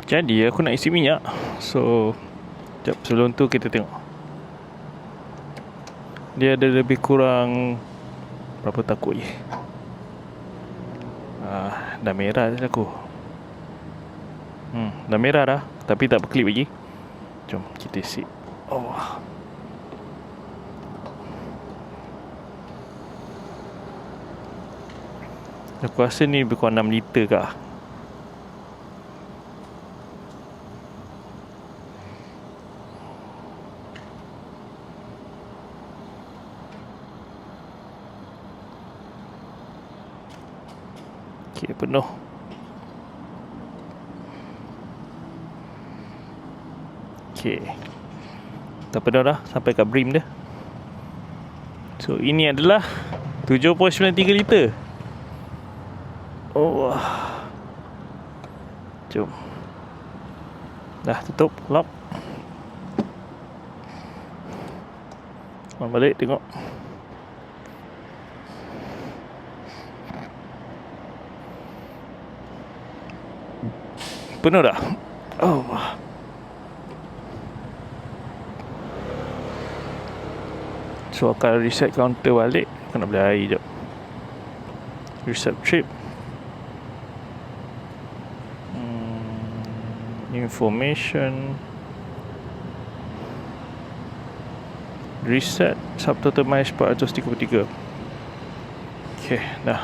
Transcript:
Jadi aku nak isi minyak. So sekejap, sebelum tu kita tengok dia ada lebih kurang berapa takut je. Dah merah dah aku. Dah merah dah, tapi tak berklip lagi. Jom kita isi. Aku rasa ni lebih kurang 6 liter kah. Okay, penuh. Okay, dah penuh dah, sampai kat brim dia. So ini adalah 7.93 liter. Jom. Dah tutup, lock. Balik tengok. Penuh dah. So akan reset counter balik. Kena beli air jap. Reset trip. Information. Reset subtotal miles 433. Okay, dah.